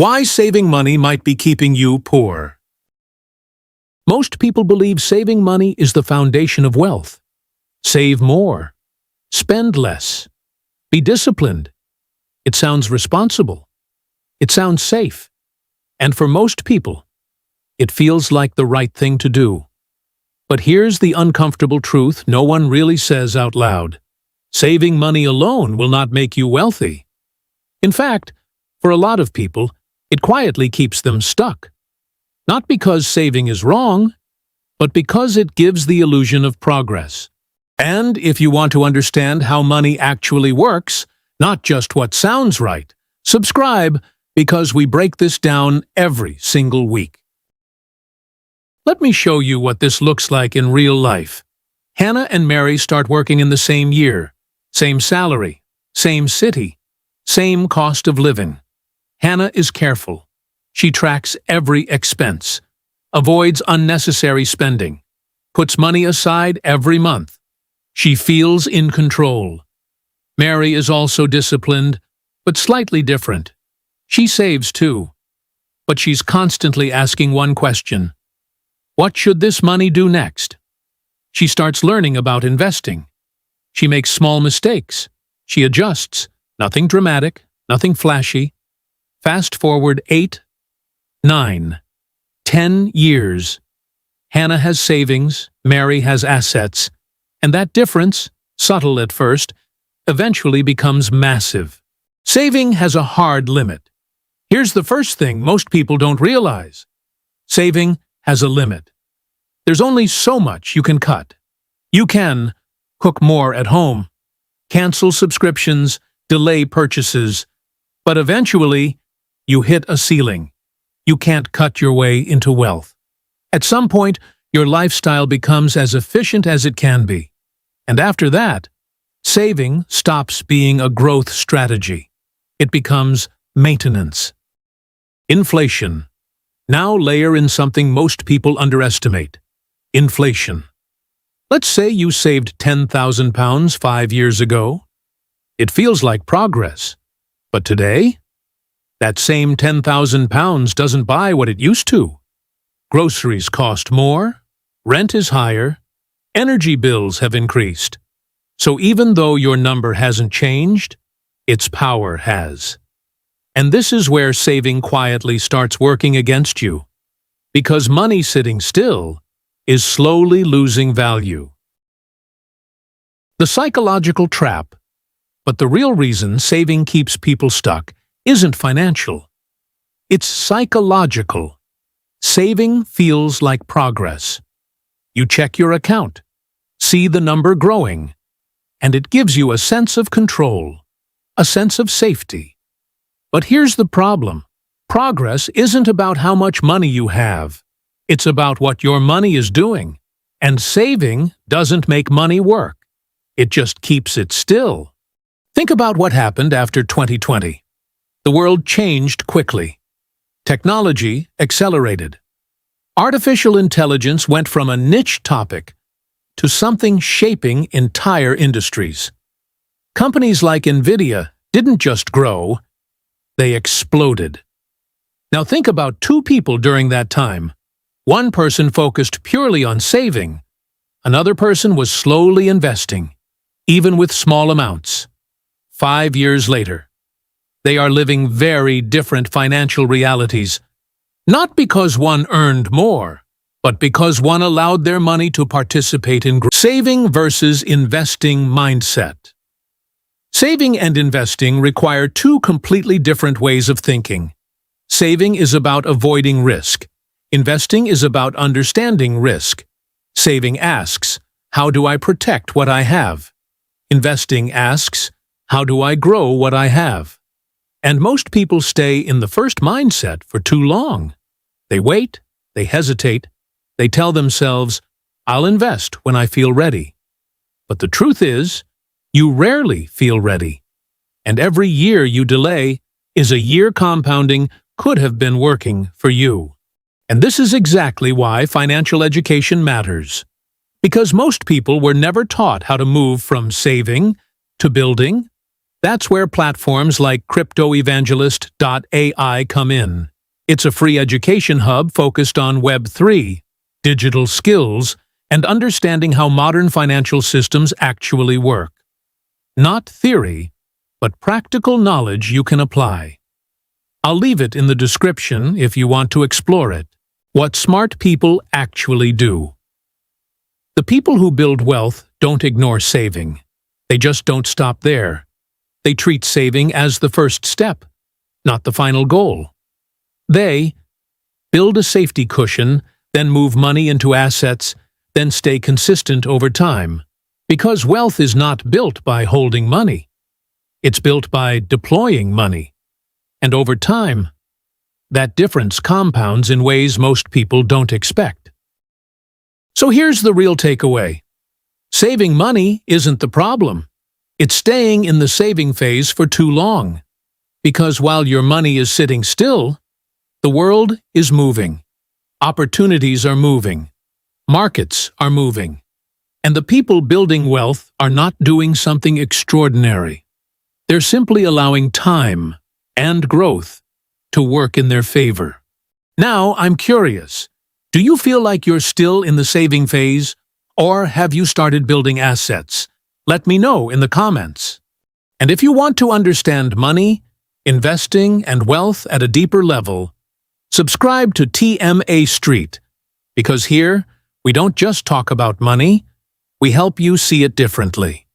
Why saving money might be keeping you poor. Most people believe saving money is the foundation of wealth. Save more. Spend less. Be disciplined. It sounds responsible. It sounds safe. And for most people, it feels like the right thing to do. But here's the uncomfortable truth no one really says out loud. Saving money alone will not make you wealthy. In fact, for a lot of people, it quietly keeps them stuck. Not because saving is wrong, but because it gives the illusion of progress. And if you want to understand how money actually works, not just what sounds right, subscribe because we break this down every single week. Let me show you what this looks like in real life. Hannah and Mary start working in the same year, same salary, same city, same cost of living. Hannah is careful. She tracks every expense, avoids unnecessary spending, puts money aside every month. She feels in control. Mary is also disciplined, but slightly different. She saves too, but she's constantly asking one question. What should this money do next? She starts learning about investing. She makes small mistakes. She adjusts. Nothing dramatic, nothing flashy. Fast forward 8, 9, 10 years. Hannah has savings, Mary has assets, and that difference, subtle at first, eventually becomes massive. Saving has a hard limit. Here's the first thing most people don't realize. Saving has a limit. There's only so much you can cut. You can cook more at home, cancel subscriptions, delay purchases, but eventually you hit a ceiling. You can't cut your way into wealth. At some point, your lifestyle becomes as efficient as it can be. And after that, saving stops being a growth strategy. It becomes maintenance. Inflation. Now layer in something most people underestimate. Inflation. Let's say you saved £10,000 5 years ago. It feels like progress. But today, that same £10,000 doesn't buy what it used to. Groceries cost more, rent is higher, energy bills have increased. So even though your number hasn't changed, its power has. And this is where saving quietly starts working against you. Because money sitting still is slowly losing value. The psychological trap. But the real reason saving keeps people stuck isn't financial. It's psychological. Saving feels like progress. You check your account, see the number growing, and it gives you a sense of control, a sense of safety. But here's the problem. Progress isn't about how much money you have. It's about what your money is doing. And saving doesn't make money work. It just keeps it still. Think about what happened after 2020. The world changed quickly. Technology accelerated. Artificial intelligence went from a niche topic to something shaping entire industries. Companies like NVIDIA didn't just grow, they exploded. Now think about two people during that time. One person focused purely on saving. Another person was slowly investing, even with small amounts. 5 years later, they are living very different financial realities, not because one earned more, but because one allowed their money to participate in growth. Saving versus investing mindset. Saving and investing require two completely different ways of thinking. Saving is about avoiding risk. Investing is about understanding risk. Saving asks, how do I protect what I have? Investing asks, how do I grow what I have? And most people stay in the first mindset for too long. They wait, they hesitate, they tell themselves, I'll invest when I feel ready. But the truth is, you rarely feel ready. And every year you delay is a year compounding could have been working for you. And this is exactly why financial education matters. Because most people were never taught how to move from saving to building That's where platforms like cryptoevangelist.ai come in. It's a free education hub focused on Web3, digital skills, and understanding how modern financial systems actually work. Not theory, but practical knowledge you can apply. I'll leave it in the description if you want to explore it. What smart people actually do. The people who build wealth don't ignore saving. They just don't stop there. They treat saving as the first step, not the final goal. They build a safety cushion, then move money into assets, then stay consistent over time. Because wealth is not built by holding money. It's built by deploying money. And over time, that difference compounds in ways most people don't expect. So here's the real takeaway. Saving money isn't the problem. It's staying in the saving phase for too long. Because while your money is sitting still, the world is moving. Opportunities are moving. Markets are moving. And the people building wealth are not doing something extraordinary. They're simply allowing time and growth to work in their favor. Now, I'm curious. Do you feel like you're still in the saving phase, or have you started building assets? Let me know in the comments. And if you want to understand money, investing, and wealth at a deeper level, subscribe to TMAStreet, because here we don't just talk about money, we help you see it differently.